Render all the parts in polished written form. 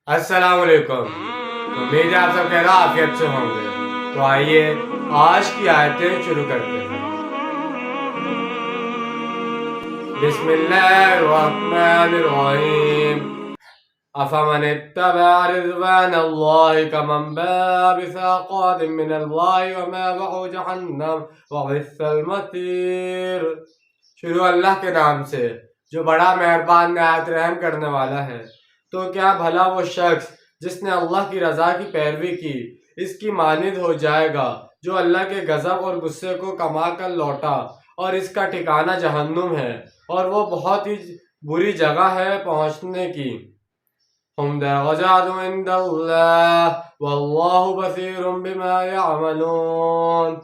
السلام علیکم۔ امید ہے آپ سب خیر عافیت سے ہوں گے۔ تو آئیے آج کی آیتیں شروع کرتے ہیں۔ بسم اللہ الرحمن الرحیم۔ افمن اتبع رضوان اللہ کمن باء بساخط من اللہ ومأواه جہنم وبئس المصیر۔ شروع اللہ کے نام سے جو بڑا مہربان نہایت رحم کرنے والا ہے۔ تو کیا بھلا وہ شخص جس نے اللہ کی رضا کی پیروی کی اس کی مانند ہو جائے گا جو اللہ کے غضب اور غصے کو کما کر لوٹا، اور اس کا ٹھکانہ جہنم ہے اور وہ بہت ہی بری جگہ ہے پہنچنے کی۔ ہم درجات عند اللہ واللہ بصیر بما یعملون۔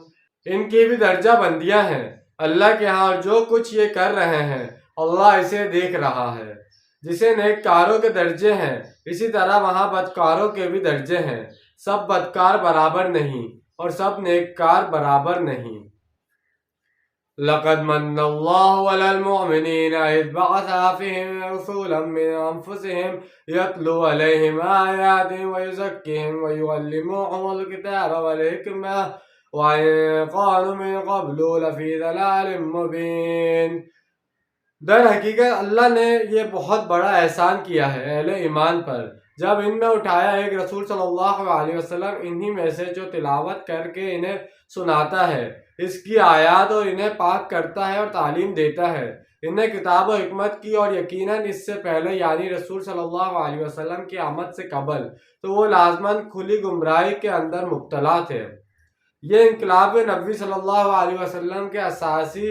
ان کی بھی درجہ بندیاں ہیں اللہ کے ہاں، اور جو کچھ یہ کر رہے ہیں اللہ اسے دیکھ رہا ہے۔ جسے نیک کاروں کے درجے ہیں اسی طرح وہاں بدکاروں کے بھی درجے ہیں۔ سب بدکار برابر نہیں اور سب نیک کار برابر نہیں۔ لقد من اللہ علی المؤمنین اذ بعث فیہم رسولا من انفسہم یتلو علیہم آیات ویزکیہم ویعلموہم الکتاب والحکمہ وَإِن كَانُوا مِن قَبْلُ لَفِي ضَلَالٍ مُّبِينٍ۔ در حقیقت اللہ نے یہ بہت بڑا احسان کیا ہے اہل ایمان پر، جب ان میں اٹھایا ایک رسول صلی اللہ علیہ وسلم انہی میں سے جو تلاوت کر کے انہیں سناتا ہے اس کی آیات اور انہیں پاک کرتا ہے اور تعلیم دیتا ہے، انہیں کتاب و حکمت کی، اور یقیناً اس سے پہلے یعنی رسول صلی اللہ علیہ وسلم کی آمد سے قبل تو وہ لازماً کھلی گمراہی کے اندر مبتلا تھے۔ یہ انقلاب نبوی صلی اللہ علیہ وسلم کے اساسی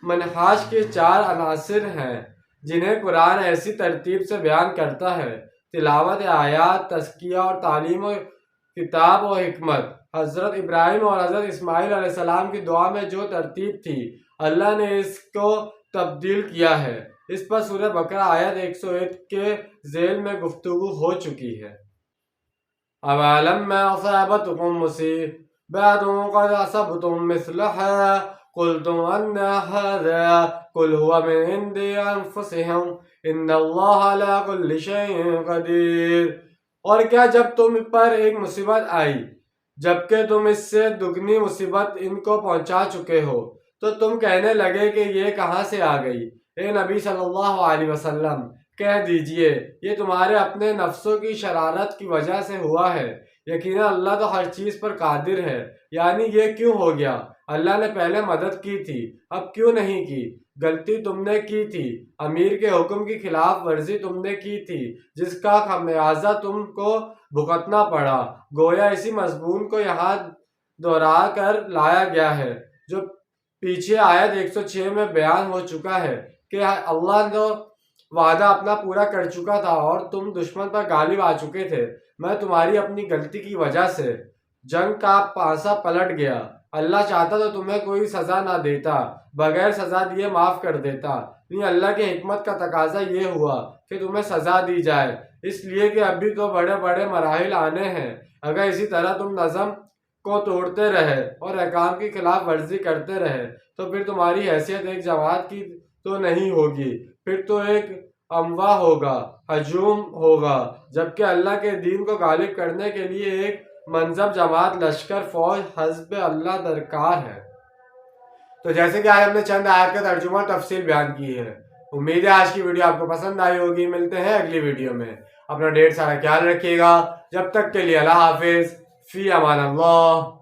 منہاج کے 4 عناصر ہیں جنہیں قرآن ایسی ترتیب سے بیان کرتا ہے: تلاوت آیات، تزکیہ اور تعلیم، و کتاب و حکمت۔ حضرت ابراہیم اور حضرت اسماعیل علیہ السلام کی دعا میں جو ترتیب تھی اللہ نے اس کو تبدیل کیا ہے۔ اس پر سورہ بقرہ آیت 101 کے ذیل میں گفتگو ہو چکی ہے۔ أَوَلَمَّا أَصَابَتْكُم مُّصِيبَةٌ قَدْ أَصَبْتُم مِّثْلَهَا قُلْتُمْ أَنَّ هَٰذَا قُلْ هُوَ مِنْ عِندِ أَنفُسِكُمْ إِنَّ اللَّهَ عَلَىٰ كُلِّ شَيْءٍ قَدِيرٌ۔ اور کیا جب تم پر ایک مصیبت آئی جبکہ تم اس سے دگنی مصیبت ان کو پہنچا چکے ہو تو تم کہنے لگے کہ یہ کہاں سے آ گئی؟ اے نبی صلی اللہ علیہ وسلم کہہ دیجئے یہ تمہارے اپنے نفسوں کی شرارت کی وجہ سے ہوا ہے، یقیناً اللہ تو ہر چیز پر قادر ہے۔ یعنی یہ کیوں ہو گیا؟ اللہ نے پہلے مدد کی تھی، اب کیوں نہیں کی؟ غلطی تم نے کی تھی، امیر کے حکم کی خلاف ورزی تم نے کی تھی جس کا خمیازہ تم کو بھگتنا پڑا۔ گویا اسی مضمون کو یہاں دہرا کر لایا گیا ہے جو پیچھے آیت 106 میں بیان ہو چکا ہے کہ اللہ نے وعدہ اپنا پورا کر چکا تھا اور تم دشمن پر غالب آ چکے تھے۔ میں تمہاری اپنی غلطی کی وجہ سے جنگ کا پانسا پلٹ گیا۔ اللہ چاہتا تو تمہیں کوئی سزا نہ دیتا، بغیر سزا دیے معاف کر دیتا، لیکن اللہ کی حکمت کا تقاضا یہ ہوا کہ تمہیں سزا دی جائے، اس لیے کہ ابھی تو بڑے بڑے مراحل آنے ہیں۔ اگر اسی طرح تم نظم کو توڑتے رہے اور احکام کی خلاف ورزی کرتے رہے تو پھر تمہاری حیثیت ایک جماعت کی تو نہیں ہوگی، پھر تو ایک اموا ہوگا، ہجوم ہوگا، جبکہ اللہ کے دین کو غالب کرنے کے لیے ایک منظم جماعت، لشکر، فوج حزب اللہ درکار ہے۔ تو جیسے کہ آج ہم نے چند آیات کا ترجمہ اور تفصیل بیان کی ہے، امید ہے آج کی ویڈیو آپ کو پسند آئی ہوگی۔ ملتے ہیں اگلی ویڈیو میں، اپنا ڈھیر سارا خیال رکھیے گا، جب تک کے لیے اللہ حافظ، فی امان اللہ۔